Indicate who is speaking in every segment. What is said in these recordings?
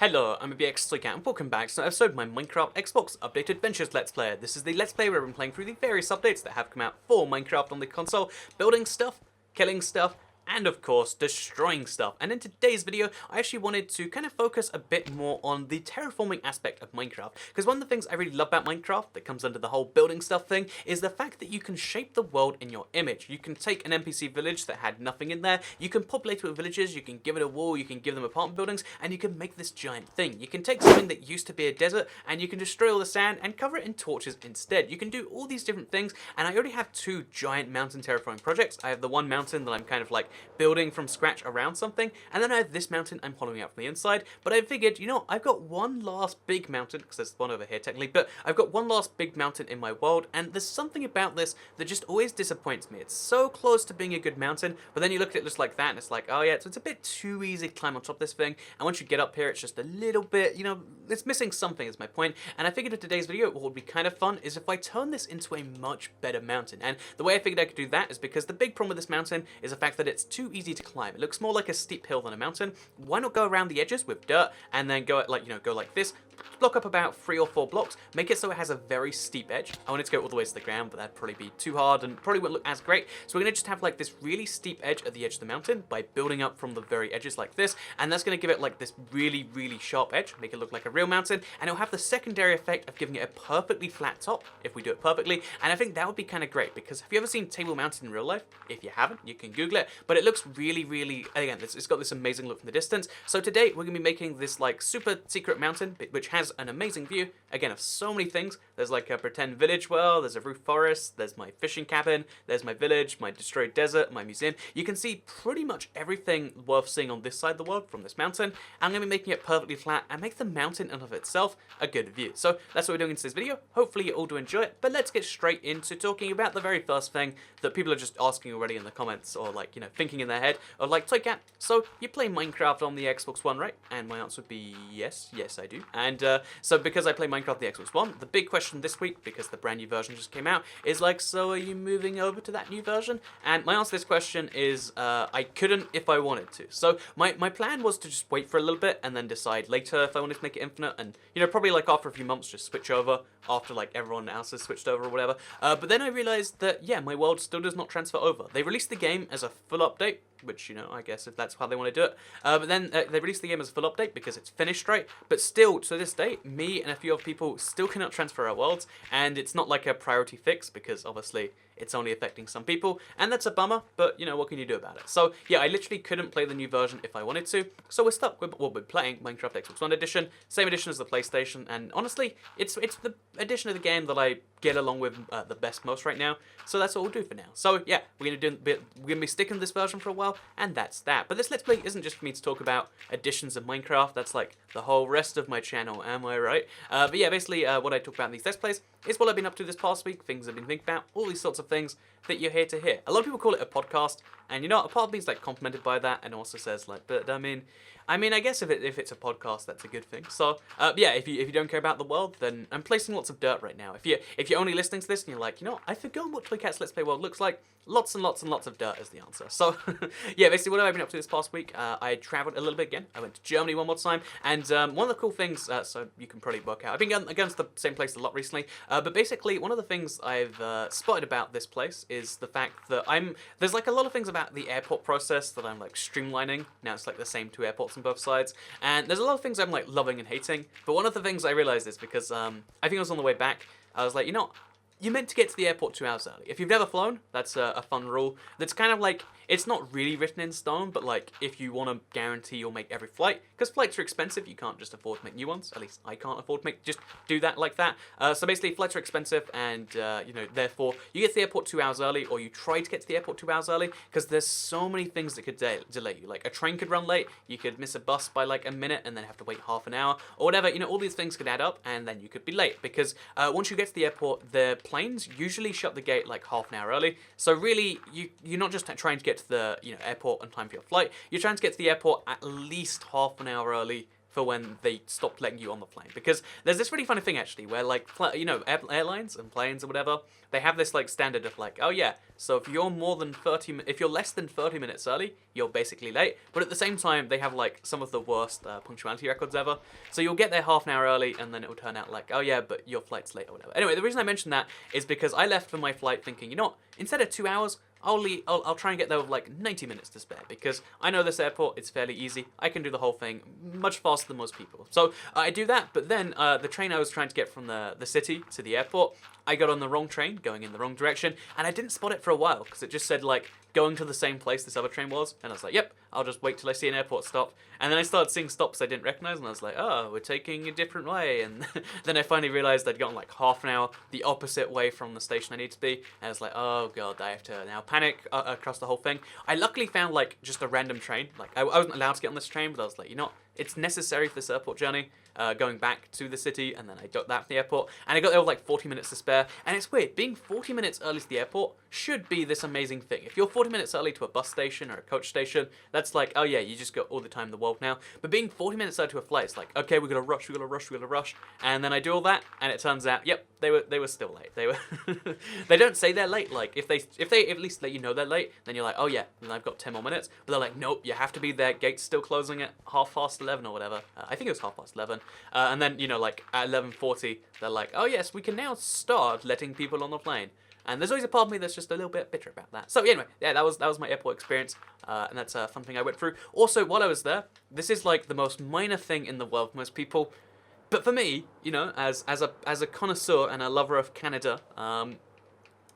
Speaker 1: Hello, I'm BX and welcome back to an episode of my Minecraft Xbox Updated Adventures Let's Play. This is the Let's Play where I've been playing through the various updates that have come out for Minecraft on the console, building stuff, killing stuff, and of course destroying stuff. And in today's video I actually wanted to kind of focus a bit more on the terraforming aspect of Minecraft, because one of the things I really love about Minecraft that comes under the whole building stuff thing is the fact that you can shape the world in your image. You can take an NPC village that had nothing in there, you can populate it with villages, you can give it a wall, you can give them apartment buildings, and you can make this giant thing. You can take something that used to be a desert and you can destroy all the sand and cover it in torches instead. You can do all these different things, and I already have two giant mountain terraforming projects. I have the one mountain that I'm kind of like building from scratch around something, and then I have this mountain I'm hollowing out from the inside. But I figured, you know, I've got one last big mountain, because there's one over here technically, but I've got one last big mountain in my world, and there's something about this that just always disappoints me. It's so close to being a good mountain, but then you look at it just like that and it's like, oh yeah, so it's a bit too easy to climb on top of this thing, and once you get up here it's just a little bit, you know, it's missing something is my point. And I figured in today's video what would be kind of fun is if I turn this into a much better mountain. And the way I figured I could do that is because the big problem with this mountain is the fact that it's too easy to climb. It looks more like a steep hill than a mountain. Why not go around the edges with dirt and then go like, you know, go like this, block up about 3 or 4 blocks, make it so it has a very steep edge. I wanted to go all the way to the ground, but that'd probably be too hard and probably wouldn't look as great. So we're gonna just have like this really steep edge at the edge of the mountain by building up from the very edges like this, and that's gonna give it like this really, really sharp edge, make it look like a real mountain, and it'll have the secondary effect of giving it a perfectly flat top if we do it perfectly. And I think that would be kind of great, because have you ever seen Table Mountain in real life? If you haven't, you can Google it, but it looks really, really, again, it's got this amazing look from the distance. So today we're gonna be making this like super secret mountain, which has an amazing view, again, of so many things. There's like a pretend village world, there's a roof forest, there's my fishing cabin, there's my village, my destroyed desert, my museum. You can see pretty much everything worth seeing on this side of the world from this mountain. I'm going to be making it perfectly flat and make the mountain in and of itself a good view. So that's what we're doing in today's video. Hopefully you all do enjoy it, but let's get straight into talking about the very first thing that people are just asking already in the comments, or like, you know, thinking in their head of like, Toycat, so you play Minecraft on the Xbox One, right? And my answer would be yes, I do. And so because I play Minecraft on the Xbox One, the big question this week, because the brand new version just came out, is like, so are you moving over to that new version? And my answer to this question is I couldn't if I wanted to. So my plan was to just wait for a little bit and then decide later if I wanted to make it infinite, and, you know, probably like after a few months just switch over after like everyone else has switched over or whatever. But then I realized that, yeah, my world still does not transfer over. They released the game as a full update, which, you know, I guess if that's how they want to do it. But then they released the game as a full update because it's finished, right? But still, to this day, me and a few other people still cannot transfer our worlds, and it's not like a priority fix because obviously it's only affecting some people, and that's a bummer, but, you know, what can you do about it? So, yeah, I literally couldn't play the new version if I wanted to, so we're stuck with what we're playing, Minecraft Xbox One Edition, same edition as the PlayStation, and honestly, it's the edition of the game that I get along with the best most right now, so that's what we'll do for now. So, yeah, we're gonna be sticking to this version for a while, and that's that. But this Let's Play isn't just for me to talk about editions of Minecraft, that's like the whole rest of my channel, am I right? But yeah, basically, what I talk about in these Let's Plays is what I've been up to this past week, things I've been thinking about, all these sorts of things that you're here to hear. A lot of people call it a podcast, and you know, a part of me is like complimented by that, and also says like, but I mean, I guess if it's a podcast, that's a good thing. So yeah, if you don't care about the world, then I'm placing lots of dirt right now. If you're only listening to this and you're like, you know, I forgot what Toycat's Let's Play world looks like, lots and lots and lots of dirt is the answer. So yeah, basically what have I been up to this past week? I traveled a little bit again. I went to Germany one more time, and one of the cool things, so you can probably work out, I've been going to the same place a lot recently, but basically one of the things I've spotted about this place is the fact that there's like a lot of things about the airport process that I'm like streamlining. Now it's like the same 2 airports on both sides, and there's a lot of things I'm like loving and hating, but one of the things I realized is because I think I was on the way back, I was like, you know, you're meant to get to the airport 2 hours early. If you've never flown, that's a fun rule. That's kind of like, it's not really written in stone, but like, if you want to guarantee you'll make every flight, because flights are expensive, you can't just afford to make new ones. At least I can't afford to just do that like that. So basically, flights are expensive, and you know, therefore, you get to the airport 2 hours early, or you try to get to the airport 2 hours early, because there's so many things that could delay you. Like a train could run late, you could miss a bus by like a minute, and then have to wait half an hour, or whatever. You know, all these things could add up, and then you could be late, because once you get to the airport, the planes usually shut the gate like half an hour early. So really, you're not just trying to get to the, you know, airport on time for your flight. You're trying to get to the airport at least half an hour early for when they stopped letting you on the plane. Because there's this really funny thing actually where like airlines and planes or whatever, they have this like standard of like, oh yeah, so if you're if you're less than 30 minutes early, you're basically late. But at the same time, they have like some of the worst punctuality records ever. So you'll get there half an hour early and then it will turn out like, oh yeah, but your flight's late or whatever. Anyway, the reason I mentioned that is because I left for my flight thinking, you know what, instead of 2 hours, I'll try and get there with like 90 minutes to spare because I know this airport, it's fairly easy. I can do the whole thing much faster than most people. So I do that, but then the train I was trying to get from the city to the airport, I got on the wrong train, going in the wrong direction, and I didn't spot it for a while because it just said like going to the same place this other train was, and I was like, yep, I'll just wait till I see an airport stop. And then I started seeing stops I didn't recognize, and I was like, oh, we're taking a different way. And then I finally realized I'd gone like half an hour the opposite way from the station I need to be, and I was like, oh god, I have to now panic across the whole thing. I luckily found like just a random train. Like I wasn't allowed to get on this train, but I was like, you know what? It's necessary for this airport journey, going back to the city, and then I got that from the airport, and I got there with like 40 minutes to spare. And it's weird, being 40 minutes early to the airport should be this amazing thing. If you're 40 minutes early to a bus station or a coach station, that's like, oh yeah, you just got all the time in the world now. But being 40 minutes early to a flight, it's like, okay, we gotta rush. And then I do all that, and it turns out, yep, they were still late. They were, they don't say they're late. Like if they at least let you know they're late, then you're like, oh yeah, then I've got 10 more minutes. But they're like, nope, you have to be there. Gates still closing at 11:30 or whatever. I think it was 11:30. And then like at 11:40, they're like, oh yes, we can now start letting people on the plane. And there's always a part of me that's just a little bit bitter about that. So anyway, yeah, that was my airport experience, and that's a fun thing I went through. Also, while I was there, this is like the most minor thing in the world for most people, but for me, as a connoisseur and a lover of Canada,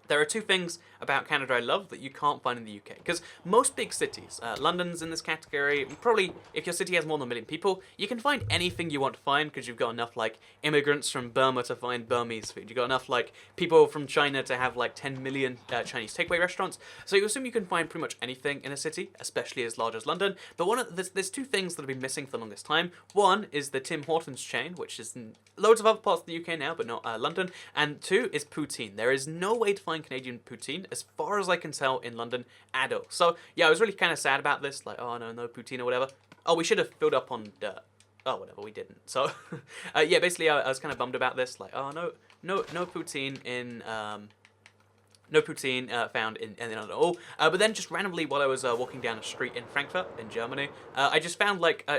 Speaker 1: there are two things about Canada I love that you can't find in the UK. Because most big cities, London's in this category, probably if your city has more than 1 million people, you can find anything you want to find because you've got enough like immigrants from Burma to find Burmese food. You've got enough like people from China to have like 10 million Chinese takeaway restaurants. So you assume you can find pretty much anything in a city, especially as large as London. But there's two things that have been missing for the longest time. One is the Tim Hortons chain, which is in loads of other parts of the UK now, but not London. And two is Poutine. There is no way to find Canadian poutine, as far as I can tell, in London at all. So yeah, I was really kind of sad about this, like, oh no poutine or whatever. Oh, we should have filled up on dirt. Oh, whatever, we didn't. So yeah, basically I was kind of bummed about this, like, oh no poutine in no poutine found in London at all. But then just randomly while I was walking down a street in Frankfurt in Germany, I just found like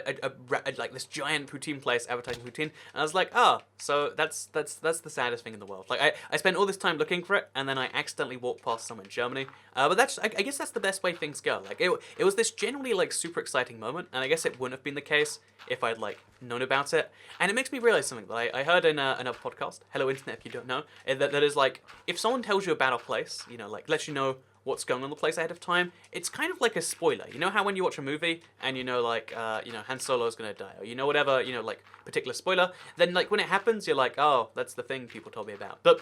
Speaker 1: like this giant poutine place advertising poutine, and I was like, oh, so that's the saddest thing in the world. Like I spent all this time looking for it, and then I accidentally walked past somewhere in Germany. But I guess that's the best way things go. Like it was this genuinely like super exciting moment, and I guess it wouldn't have been the case if I'd like known about it. And it makes me realize something that I heard in another podcast, Hello Internet if you don't know, that is like, if someone tells you about a place, like lets you know what's going on in the place ahead of time, it's kind of like a spoiler. You know how when you watch a movie and like Han Solo's gonna die, or whatever, like particular spoiler, then like when it happens you're like, oh, that's the thing people told me about. But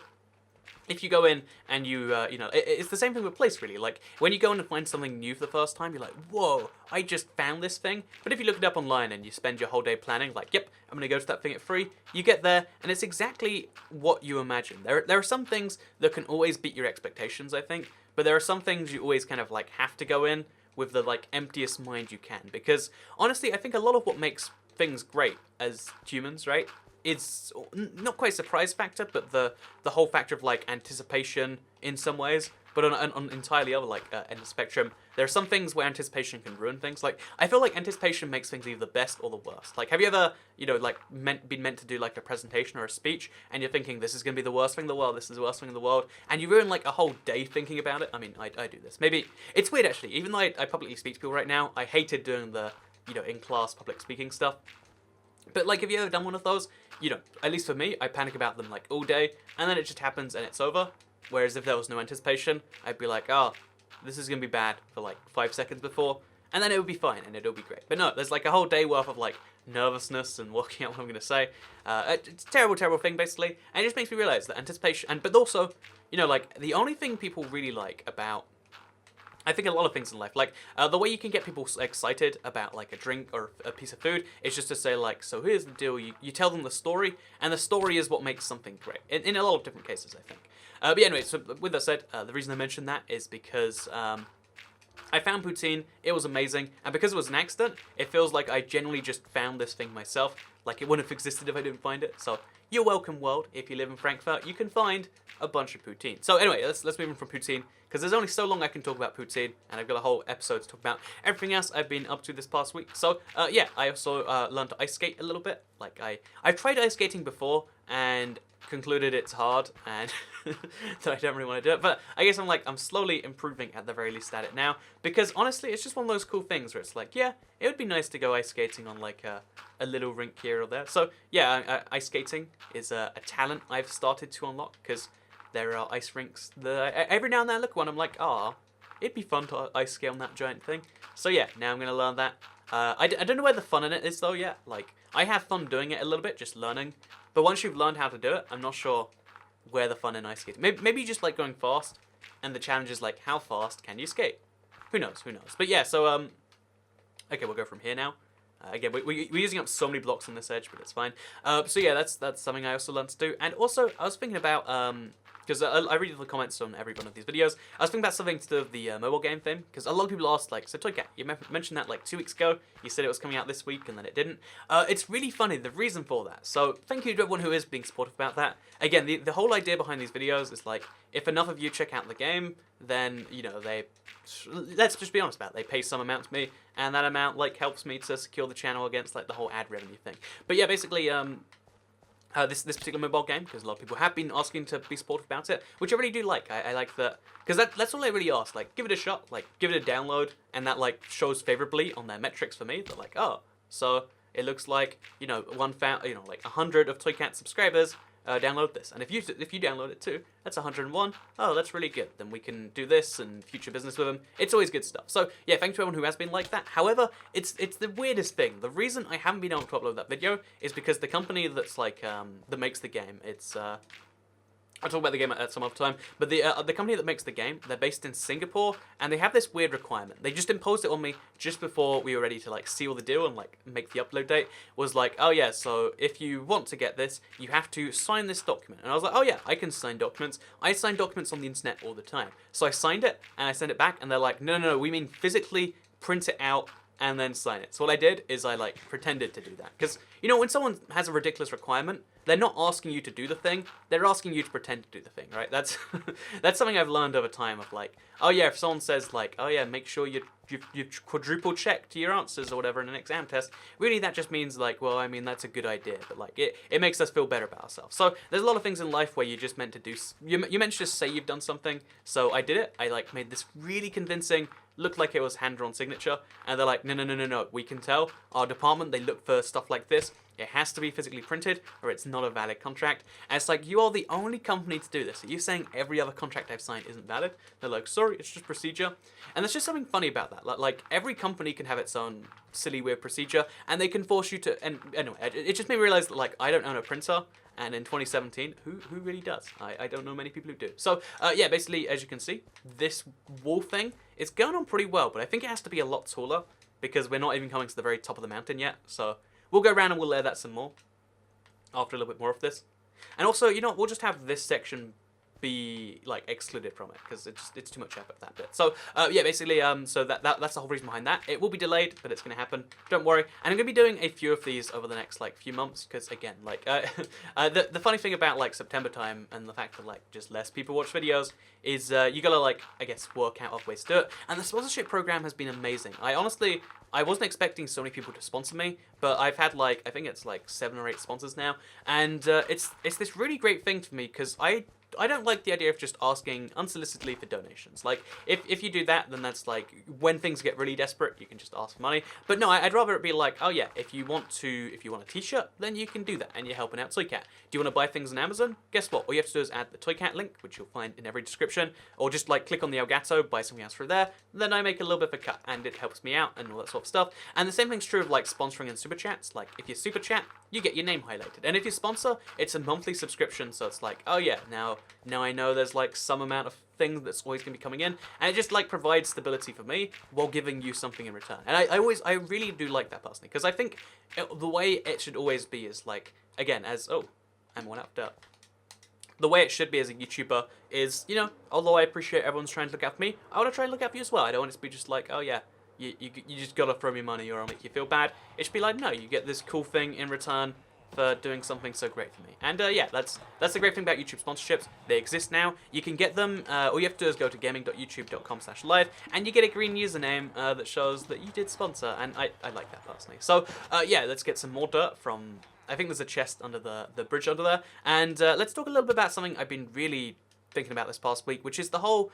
Speaker 1: if you go in and it's the same thing with place, really. Like, when you go in and find something new for the first time, you're like, whoa, I just found this thing. But if you look it up online and you spend your whole day planning, like, yep, I'm going to go to that thing at 3, you get there, and it's exactly what you imagine. There are some things that can always beat your expectations, I think, but there are some things you always kind of, like, have to go in with the, like, emptiest mind you can. Because, honestly, I think a lot of what makes things great as humans, right, it's not quite a surprise factor, but the whole factor of like anticipation in some ways. But on entirely other like end of the spectrum, there are some things where anticipation can ruin things. Like I feel like anticipation makes things either the best or the worst. Like have you ever like been meant to do like a presentation or a speech, and you're thinking this is gonna be the worst thing in the world, this is the worst thing in the world, and you ruin like a whole day thinking about it? I mean, I do this. Maybe it's weird actually. Even though I publicly speak to people right now, I hated doing the in class public speaking stuff. But like, have you ever done one of those? At least for me, I panic about them like all day, and then it just happens and it's over. Whereas if there was no anticipation, I'd be like, oh, this is gonna be bad for like 5 seconds before, and then it would be fine and it'll be great. But no, there's like a whole day worth of like nervousness and working out what I'm gonna say. It's a terrible thing basically, and it just makes me realize that anticipation, but also, like the only thing people really like about, I think a lot of things in life, like the way you can get people excited about like a drink or a piece of food is just to say like, so here's the deal, you tell them the story, and the story is what makes something great, in a lot of different cases, I think. But yeah, anyway, so with that said, the reason I mentioned that is because I found Poutine, it was amazing, and because it was an accident, it feels like I genuinely just found this thing myself, like it wouldn't have existed if I didn't find it. So you're welcome, world. If you live in Frankfurt, you can find a bunch of poutine. So anyway, let's move on from poutine, because there's only so long I can talk about poutine, and I've got a whole episode to talk about everything else I've been up to this past week. So yeah, I also learned to ice skate a little bit. Like I've tried ice skating before, and concluded it's hard and that I don't really want to do it, but I guess I'm slowly improving at the very least at it now, because honestly it's just one of those cool things where it's like, yeah, it would be nice to go ice skating on like a little rink here or there. So yeah, ice skating is a talent I've started to unlock, because there are ice rinks that every now and then I look at one, I'm like, ah, it'd be fun to ice skate on that giant thing. So yeah, now I'm gonna learn that. I don't know where the fun in it is though yet. Like, I have fun doing it a little bit, just learning. But once you've learned how to do it, I'm not sure where the fun in ice skating. Maybe you just like going fast, and the challenge is like, how fast can you skate? Who knows? Who knows? But yeah, so okay, we'll go from here now. Again, we're using up so many blocks on this edge, but it's fine. So yeah, that's something I also learned to do. And also, I was thinking about because I read the comments on every one of these videos. I was thinking about something to do with the mobile game thing, because a lot of people asked, like, so Toycat, you mentioned that like 2 weeks ago. You said it was coming out this week, and then it didn't. It's really funny, the reason for that. So thank you to everyone who is being supportive about that. Again, the whole idea behind these videos is like, if enough of you check out the game, then, you know, let's just be honest about it, they pay some amount to me, and that amount like helps me to secure the channel against like the whole ad revenue thing. But yeah, basically, this particular mobile game, because a lot of people have been asking to be supportive about it, which I really do like. I like that, because that's all I really ask. Like, give it a shot, like give it a download, and that like shows favorably on their metrics for me. They're like, oh, so it looks like, you know, like 100 of Toycat subscribers download this, and if you download it too, that's 101. Oh, that's really good. Then we can do this and future business with them. It's always good stuff. So yeah, thanks to everyone who has been like that. However, it's the weirdest thing. The reason I haven't been able to upload that video is because the company that's like that makes the game, it's I'll talk about the game at some other time, but the company that makes the game, they're based in Singapore, and they have this weird requirement. They just imposed it on me just before we were ready to like seal the deal and like make the upload date. Was like, oh yeah, so if you want to get this, you have to sign this document. And I was like, oh yeah, I can sign documents. I sign documents on the internet all the time. So I signed it, and I sent it back, and they're like, no, we mean physically print it out and then sign it. So what I did is I like pretended to do that, because you know, when someone has a ridiculous requirement, they're not asking you to do the thing, they're asking you to pretend to do the thing, right? That's that's something I've learned over time of like, oh yeah, if someone says like, oh yeah, make sure you quadruple check to your answers or whatever in an exam test, really that just means like, well, I mean, that's a good idea, but like it makes us feel better about ourselves. So there's a lot of things in life where you're just meant to do, you meant to just say you've done something. So I did it. I like made this really convincing, looked like it was hand-drawn signature, and they're like, no, we can tell. Our department, they look for stuff like this. It has to be physically printed, or it's not a valid contract. And it's like, you are the only company to do this. Are you saying every other contract I've signed isn't valid? They're like, sorry, it's just procedure. And there's just something funny about that. Like every company can have its own silly, weird procedure, and they can force you to, and anyway, it just made me realize that like, I don't own a printer, and in 2017, who really does? I don't know many people who do. So yeah, basically, as you can see, this wall thing is going on pretty well, but I think it has to be a lot taller, because we're not even coming to the very top of the mountain yet. So we'll go around and we'll layer that some more after a little bit more of this. And also, you know, we'll just have this section be like excluded from it, because it's too much effort, that bit. So yeah, basically so that's the whole reason behind that. It will be delayed, but it's going to happen, don't worry. And I'm going to be doing a few of these over the next like few months, because again, like the funny thing about like September time and the fact that like just less people watch videos is you gotta like, I guess, work out of ways to do it. And the sponsorship program has been amazing. I wasn't expecting so many people to sponsor me, but I've had like, I think it's like 7 or 8 sponsors now, and it's this really great thing for me, because I don't like the idea of just asking unsolicitedly for donations. Like, if you do that, then that's like, when things get really desperate, you can just ask for money. But no, I'd rather it be like, oh yeah, if you want a t-shirt, then you can do that, and you're helping out Toycat. Do you want to buy things on Amazon? Guess what? All you have to do is add the Toycat link, which you'll find in every description, or just like click on the Elgato, buy something else through there, then I make a little bit of a cut, and it helps me out, and all that sort of stuff. And the same thing's true of like sponsoring and super chats. Like, if you super chat, you get your name highlighted. And if you sponsor, it's a monthly subscription, so it's like, oh yeah, now I know there's like some amount of thing that's always going to be coming in, and it just like provides stability for me while giving you something in return. And I really do like that personally, because I think the way it should always be is like, again, as, oh, I'm one up, duh. the way it should be as a YouTuber is, you know, although I appreciate everyone's trying to look out for me, I want to try and look out for you as well. I don't want it to be just like, oh yeah, you just gotta throw me money or I'll make you feel bad. It should be like, no, you get this cool thing in return for doing something so great for me. And yeah, that's the great thing about YouTube sponsorships. They exist now. You can get them. All you have to do is go to gaming.youtube.com/live, and you get a green username that shows that you did sponsor. And I like that personally. So yeah, let's get some more dirt from. I think there's a chest under the bridge under there, and let's talk a little bit about something I've been really thinking about this past week, which is the whole.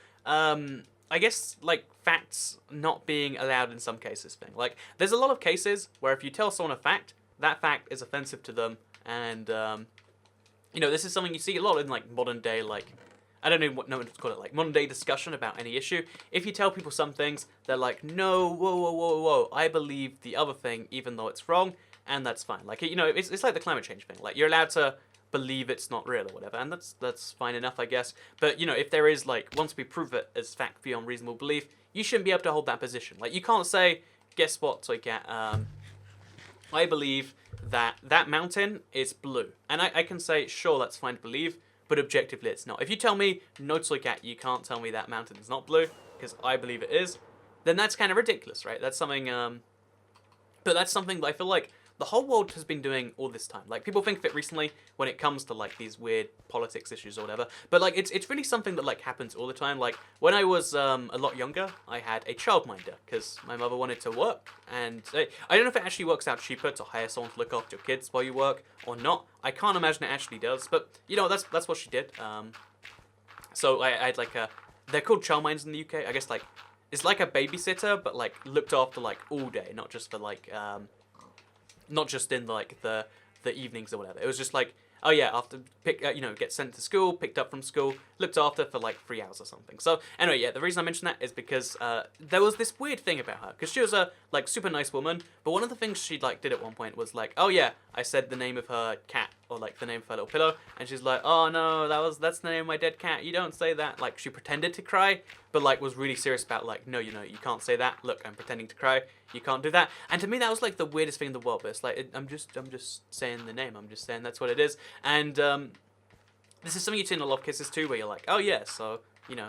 Speaker 1: I guess, like, facts not being allowed in some cases thing. Like, there's a lot of cases where if you tell someone a fact, that fact is offensive to them, and, you know, this is something you see a lot in, like, modern day, like, I don't know what no one to call it, like, modern day discussion about any issue. If you tell people some things, they're like, no, whoa, I believe the other thing, even though it's wrong, and that's fine. Like, you know, it's like the climate change thing. Like, you're allowed to believe it's not real or whatever, and that's fine enough, I guess. But, you know, if there is, like, once we prove it as fact beyond reasonable belief, you shouldn't be able to hold that position. Like, you can't say, guess what, Toycat, I believe that mountain is blue. And I can say, sure, that's fine to believe, but objectively it's not. If you tell me, no, Toycat, you can't tell me that mountain is not blue, because I believe it is, then that's kind of ridiculous, right? That's something, but that's something that I feel like the whole world has been doing all this time. Like, people think of it recently when it comes to, like, these weird politics issues or whatever. But, like, it's really something that, like, happens all the time. Like, when I was a lot younger, I had a childminder because my mother wanted to work. And I don't know if it actually works out cheaper to hire someone to look after your kids while you work or not. I can't imagine it actually does. But, you know, that's what she did. So I had, like, they're called childminders in the UK. I guess, like, it's like a babysitter, but, like, looked after, like, all day, not just for, like, not just in like the evenings or whatever. It was just like, oh yeah, after you know, get sent to school, picked up from school, looked after for like 3 hours or something. So anyway, yeah, the reason I mentioned that is because there was this weird thing about her, because she was a like super nice woman, but one of the things she like did at one point was like, oh yeah, I said the name of her cat, or like the name of her little pillow, and she's like, oh no, that's the name of my dead cat, you don't say that. Like, she pretended to cry, but like was really serious about like, no, you know, you can't say that, look, I'm pretending to cry, you can't do that. And to me that was like the weirdest thing in the world, but it's like, I'm just saying the name, I'm just saying that's what it is. And this is something you see in a lot of cases too, where you're like, oh yeah, so, you know,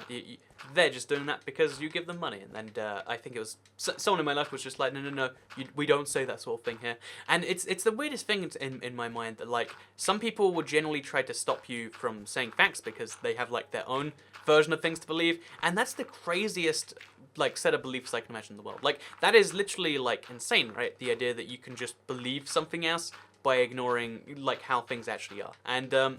Speaker 1: they're just doing that because you give them money. And I think it was someone in my life was just like, no, we don't say that sort of thing here. And it's the weirdest thing in my mind that, like, some people will generally try to stop you from saying facts because they have like their own version of things to believe, and that's the craziest like set of beliefs I can imagine in the world. Like, that is literally like insane, right? The idea that you can just believe something else by ignoring like how things actually are. And oh,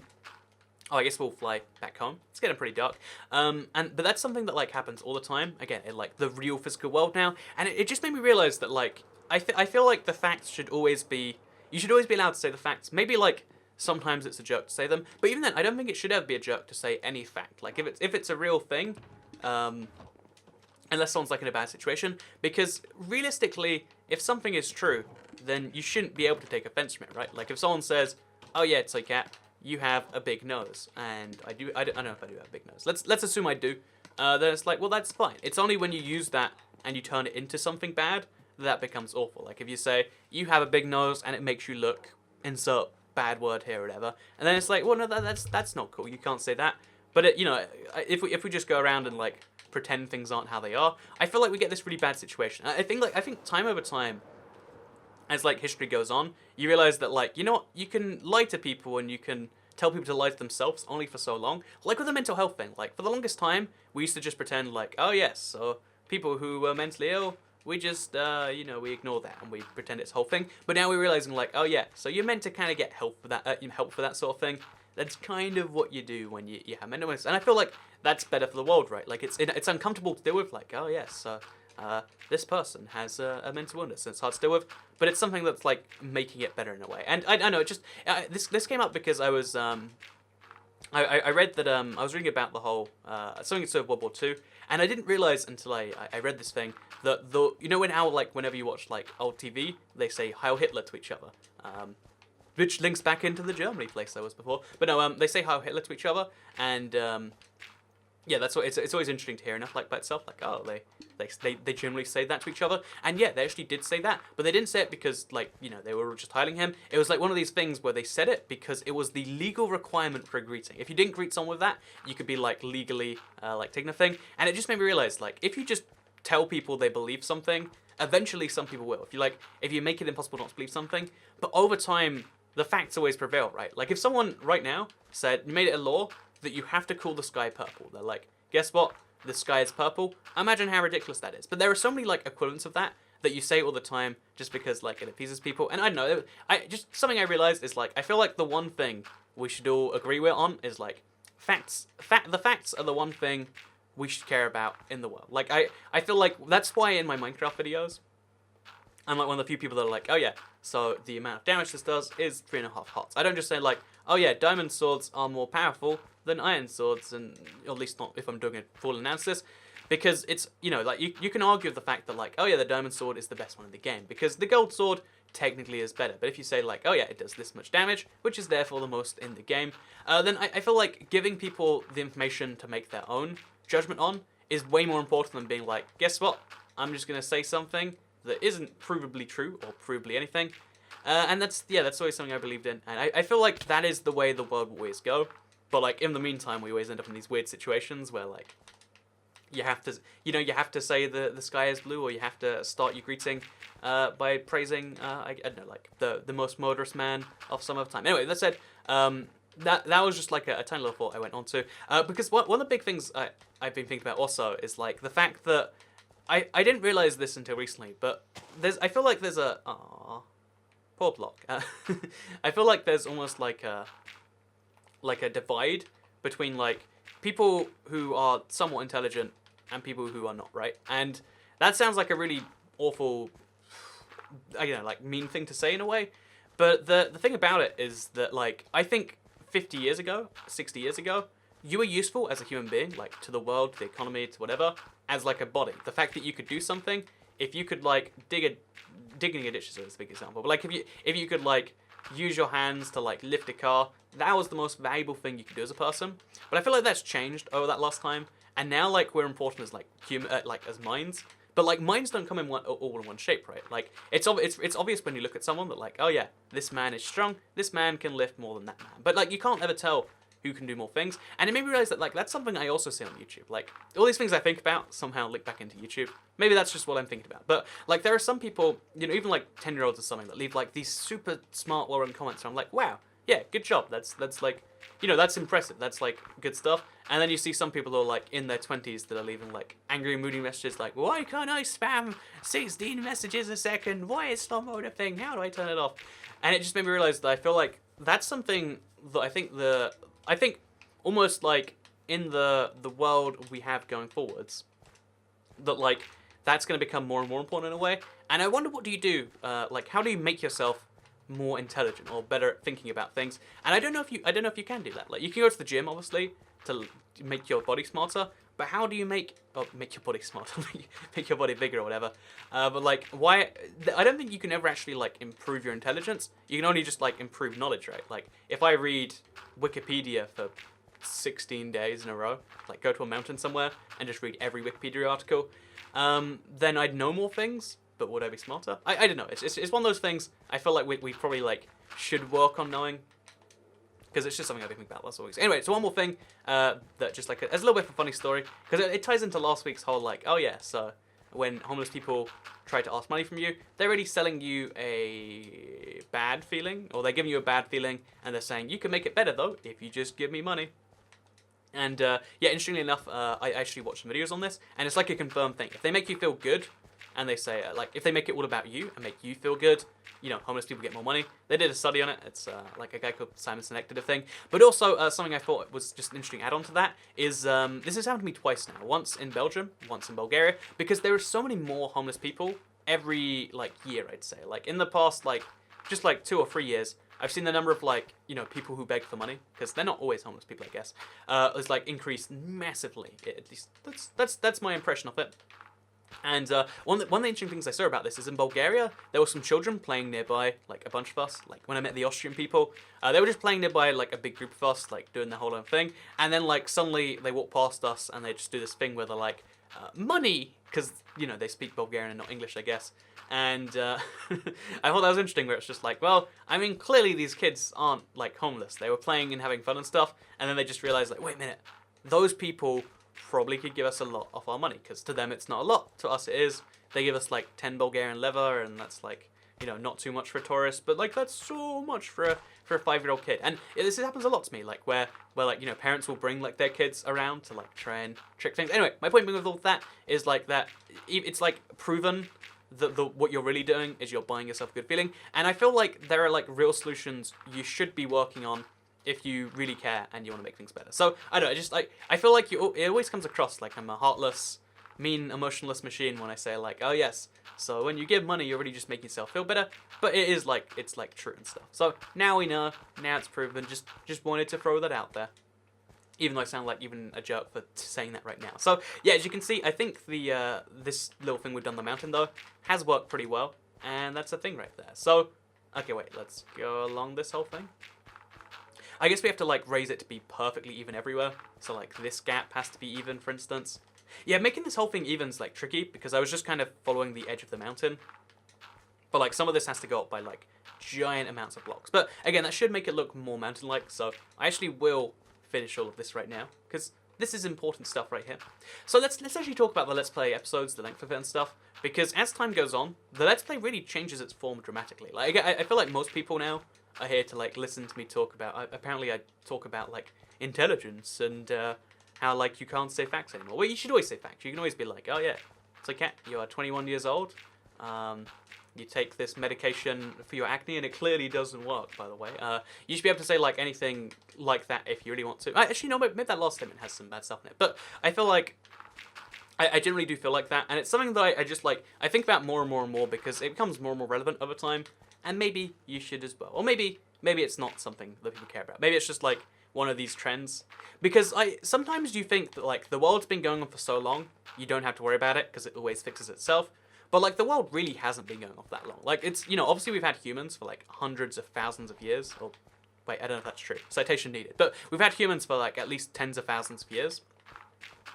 Speaker 1: I guess we'll fly back home. It's getting pretty dark. But that's something that like happens all the time. Again, in like the real physical world now, and it just made me realize that like I feel like the facts should always be. You should always be allowed to say the facts. Maybe like sometimes it's a joke to say them, but even then, I don't think it should ever be a joke to say any fact. Like if it's a real thing, unless someone's like in a bad situation, because realistically, if something is true, then you shouldn't be able to take offense from it, right? Like if someone says, "Oh yeah, it's like cat, you have a big nose," and I don't know if I do have a big nose. Let's assume I do. Then it's like, well, that's fine. It's only when you use that and you turn it into something bad that becomes awful. Like if you say you have a big nose and it makes you look insert bad word here or whatever, and then it's like, well, no, that's not cool. You can't say that. But it, you know, if we just go around and like pretend things aren't how they are, I feel like we get this really bad situation. I think time over time, as like history goes on, you realize that like, you know what, you can lie to people and you can tell people to lie to themselves only for so long. Like with the mental health thing, like for the longest time, we used to just pretend like, oh yes, so people who were mentally ill, we just, you know, we ignore that and we pretend it's a whole thing. But now we're realizing like, oh yeah, so you're meant to kind of get help for that sort of thing. That's kind of what you do when you have mental illness. And I feel like that's better for the world, right? Like it's uncomfortable to deal with, like, oh yes, this person has a mental illness and it's hard to deal with, but it's something that's like making it better in a way. And I know, it just, this came up because I was, I read that, I was reading about the whole, something to do with World War II, and I didn't realize until I read this thing that you know, whenever you watch like old TV, they say Heil Hitler to each other. Which links back into the Germany place I was before. But no, they say Heil Hitler to each other, and Yeah, that's what it's always interesting to hear enough like by itself. Like, oh, they generally say that to each other, and yeah, they actually did say that, but they didn't say it because like they were just hiding him. It was like one of these things where they said it because it was the legal requirement for a greeting. If you didn't greet someone with that, you could be like legally like taken a thing, and it just made me realize like if you just tell people they believe something, eventually some people will. If you make it impossible not to believe something, but over time the facts always prevail, right? Like if someone right now said you made it a law that you have to call the sky purple. They're like, guess what? The sky is purple. Imagine how ridiculous that is. But there are so many like equivalents of that you say all the time just because like it appeases people. And I don't know, something I realized is like I feel like the one thing we should all agree on is like facts. The facts are the one thing we should care about in the world. Like I feel like that's why in my Minecraft videos I'm like one of the few people that are like, oh yeah, so the amount of damage this does is 3.5 hearts. I don't just say like, oh yeah, diamond swords are more powerful than iron swords, and at least not if I'm doing a full analysis, because it's, like you can argue with the fact that like, oh yeah, the diamond sword is the best one in the game, because the gold sword technically is better. But if you say like, oh yeah, it does this much damage, which is therefore the most in the game, then I feel like giving people the information to make their own judgment on is way more important than being like, guess what? I'm just going to say something that isn't provably true or provably anything. And that's always something I believed in. And I feel like that is the way the world will always go. But like in the meantime, we always end up in these weird situations where like you have to say the sky is blue, or you have to start your greeting by praising I don't know, like the most murderous man of summer of time. Anyway, that said, that was just like a tiny little thought I went on to, because one of the big things I've been thinking about also is like the fact that I didn't realize this until recently, but I feel like there's a poor block. I feel like there's almost like a divide between like people who are somewhat intelligent and people who are not, right? And that sounds like a really awful, like mean thing to say in a way. But the thing about it is that like I think 50 years ago, 60 years ago, you were useful as a human being, like to the world, to the economy, to whatever, as like a body. The fact that you could do something, if you could like digging a ditch is a big example, but like if you could like use your hands to like lift a car, that was the most valuable thing you could do as a person. But I feel like that's changed over that last time, and now like we're important as like human, like as minds. But like minds don't come in all in one shape, right? Like it's obvious when you look at someone that like, oh yeah, this man is strong, this man can lift more than that man. But like you can't ever tell who can do more things. And it made me realize that like that's something I also see on YouTube. Like all these things I think about somehow link back into YouTube. Maybe that's just what I'm thinking about. But like there are some people, even like 10-year-olds or something, that leave like these super smart well-run comments, and I'm like, wow, yeah, good job. That's like, that's impressive. That's like good stuff. And then you see some people who are like in their 20s that are leaving like angry, moody messages like, why can't I spam 16 messages a second? Why is slow mode a thing? How do I turn it off? And it just made me realize that I feel like that's something that I think almost like in the world we have going forwards, that like that's going to become more and more important in a way. And I wonder, what do you do? Like, how do you make yourself more intelligent or better at thinking about things? And I don't know if you can do that. Like, you can go to the gym, obviously, to make your body smarter. But how do you make your body smarter, make your body bigger or whatever? But like, why? I don't think you can ever actually like improve your intelligence. You can only just like improve knowledge, right? Like, if I read Wikipedia for 16 days in a row, like go to a mountain somewhere and just read every Wikipedia article, then I'd know more things. But would I be smarter? I don't know. It's one of those things I feel like we probably like should work on knowing, because it's just something I've been thinking about last week. Anyway, so one more thing that just like as a little bit of a funny story, because it ties into last week's whole like, oh yeah, so when homeless people try to ask money from you, they're really selling you a bad feeling, or they're giving you a bad feeling, and they're saying you can make it better though if you just give me money. And yeah, interestingly enough, I actually watched some videos on this, and it's like a confirmed thing. If they make you feel good, and they say, like, if they make it all about you and make you feel good, homeless people get more money. They did a study on it. It's like a guy called Simon Sinek did a thing. But also, something I thought was just an interesting add-on to that is, this has happened to me twice now. Once in Belgium, once in Bulgaria, because there are so many more homeless people every, like, year, I'd say. Like, in the past, like, just, like, 2 or 3 years, I've seen the number of, like, people who beg for money, because they're not always homeless people, I guess, has, like, increased massively. At least, that's my impression of it. And one of the interesting things I saw about this is in Bulgaria, there were some children playing nearby, like a bunch of us. Like when I met the Austrian people, they were just playing nearby, like a big group of us, like doing their whole own thing. And then like suddenly they walk past us and they just do this thing where they're like, money, because you know they speak Bulgarian and not English, I guess. And I thought that was interesting, where it's just like, well, I mean, clearly these kids aren't like homeless. They were playing and having fun and stuff, and then they just realized, like, wait a minute, those people probably could give us a lot of our money, because to them it's not a lot. To us it is. They give us like 10 Bulgarian leva, and that's like, you know, not too much for a tourist, but like that's so much for a 5-year-old kid. And this happens a lot to me, like where like, you know, parents will bring like their kids around to like try and trick things. Anyway, my point being with all that is like that it's like proven that what you're really doing is you're buying yourself a good feeling. And I feel like there are like real solutions you should be working on if you really care and you want to make things better. So I don't know, I feel like it always comes across like I'm a heartless, mean, emotionless machine when I say like, oh yes, so when you give money you're really just making yourself feel better. But it is like, it's like true and stuff. So now we know, now it's proven. Just wanted to throw that out there, even though I sound like even a jerk for saying that right now. So yeah, as you can see, I think the this little thing we've done on the mountain though has worked pretty well, and that's a thing right there. So okay, wait, let's go along this whole thing. I guess we have to like raise it to be perfectly even everywhere. So like this gap has to be even, for instance. Yeah, making this whole thing even's like tricky because I was just kind of following the edge of the mountain. But like some of this has to go up by like giant amounts of blocks. But again, that should make it look more mountain-like. So I actually will finish all of this right now because this is important stuff right here. So let's actually talk about the Let's Play episodes, the length of it and stuff. Because as time goes on, the Let's Play really changes its form dramatically. Like I feel like most people now are here to like listen to me talk about. Apparently, I talk about like intelligence and how like you can't say facts anymore. Well, you should always say facts. You can always be like, oh yeah, it's okay. You are 21 years old. You take this medication for your acne, and it clearly doesn't work. By the way, you should be able to say like anything like that if you really want to. Actually, no, maybe that last statement has some bad stuff in it. But I feel like I generally do feel like that, and it's something that I just like. I think about more and more and more because it becomes more and more relevant over time. And maybe you should as well. Or maybe it's not something that people care about. Maybe it's just like one of these trends. Because sometimes you think that like the world's been going on for so long, you don't have to worry about it because it always fixes itself. But like the world really hasn't been going on for that long. Like it's, you know, obviously we've had humans for like hundreds of thousands of years. Or wait, I don't know if that's true. Citation needed. But we've had humans for like at least tens of thousands of years.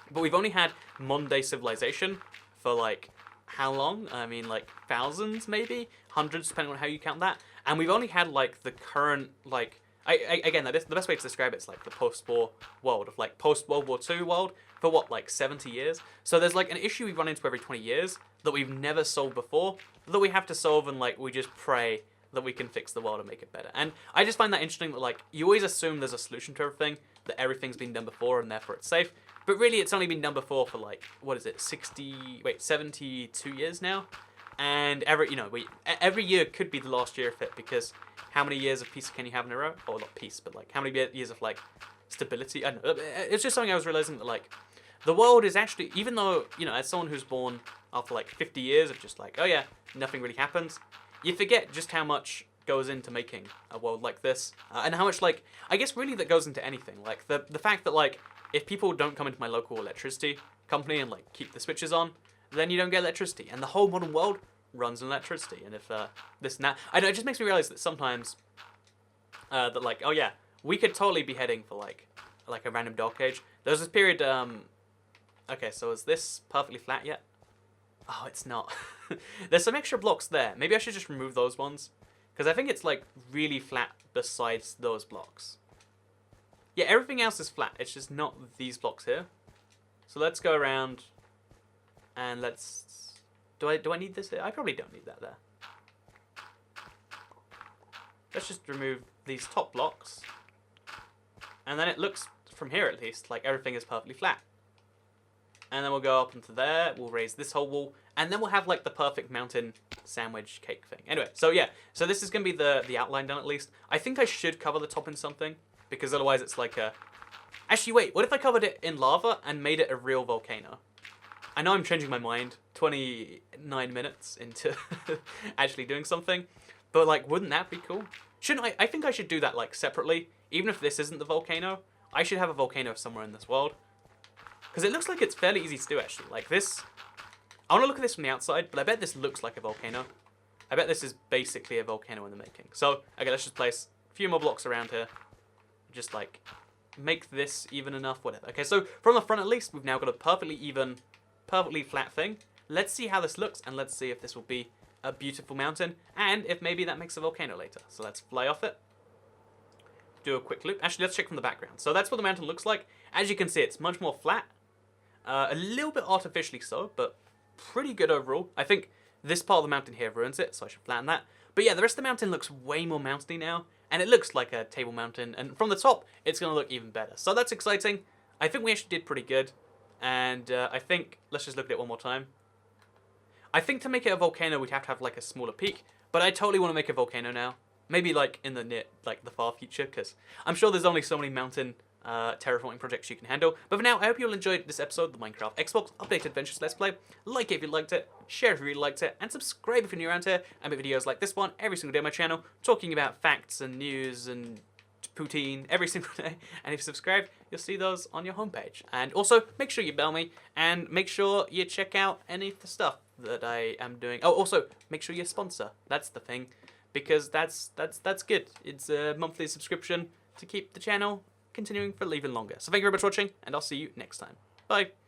Speaker 1: But we've only had modern day civilization for like how long? I mean, like thousands, maybe hundreds, depending on how you count that. And we've only had like the current, like, again, that is the best way to describe it is like the post-war world of like post-World War II world for what, like 70 years. So there's like an issue we run into every 20 years that we've never solved before that we have to solve, and like we just pray that we can fix the world and make it better. And I just find that interesting that like you always assume there's a solution to everything, that everything's been done before and therefore it's safe. But really, it's only been done before for like, what is it, 72 years now? And every year could be the last year of it, because how many years of peace can you have in a row? Or not peace, but like how many years of like stability? I don't know. It's just something I was realizing that like the world is actually, even though, you know, as someone who's born after like 50 years of just like, oh yeah, nothing really happens, you forget just how much goes into making a world like this, and how much like, I guess really that goes into anything. Like the fact that like, if people don't come into my local electricity company and like keep the switches on, then you don't get electricity, and the whole modern world runs on electricity. And if this and that, I know, it just makes me realize that sometimes that like, oh yeah, we could totally be heading for like a random dark age. There was this period. Okay, so is this perfectly flat yet? Oh, it's not. There's some extra blocks there. Maybe I should just remove those ones, because I think it's like really flat besides those blocks. Yeah, everything else is flat. It's just not these blocks here. So let's go around and let's... Do I need this here? I probably don't need that there. Let's just remove these top blocks. And then it looks, from here at least, like everything is perfectly flat. And then we'll go up into there. We'll raise this whole wall. And then we'll have like the perfect mountain sandwich cake thing. Anyway, so yeah. So this is going to be the outline done at least. I think I should cover the top in something, because otherwise it's like a... Actually, wait, what if I covered it in lava and made it a real volcano? I know I'm changing my mind 29 minutes into actually doing something, but like, wouldn't that be cool? Shouldn't I think I should do that like separately. Even if this isn't the volcano, I should have a volcano somewhere in this world. Because it looks like it's fairly easy to do actually. Like this, I want to look at this from the outside, but I bet this looks like a volcano. I bet this is basically a volcano in the making. So, okay, let's just place a few more blocks around here. Just, like, make this even enough, whatever. Okay, so from the front at least, we've now got a perfectly even, perfectly flat thing. Let's see how this looks, and let's see if this will be a beautiful mountain, and if maybe that makes a volcano later. So let's fly off it. Do a quick loop. Actually, let's check from the background. So that's what the mountain looks like. As you can see, it's much more flat. A little bit artificially so, but pretty good overall. I think this part of the mountain here ruins it, so I should flatten that. But yeah, the rest of the mountain looks way more mountainy now, and it looks like a table mountain, and from the top, it's going to look even better. So that's exciting. I think we actually did pretty good, and I think, let's just look at it one more time. I think to make it a volcano, we'd have to have like a smaller peak, but I totally want to make a volcano now. Maybe like in the the far future, because I'm sure there's only so many mountain terraforming projects you can handle. But for now, I hope you all enjoyed this episode of the Minecraft Xbox Updated Adventures Let's Play. Like it if you liked it, share if you really liked it, and subscribe if you're new around here. I make videos like this one every single day on my channel, talking about facts and news and Poutine every single day. And if you subscribe, you'll see those on your homepage. And also, make sure you bell me, and make sure you check out any of the stuff that I am doing. Oh, also, make sure you sponsor. That's the thing, because that's good. It's a monthly subscription to keep the channel continuing for even longer. So thank you very much for watching, and I'll see you next time. Bye.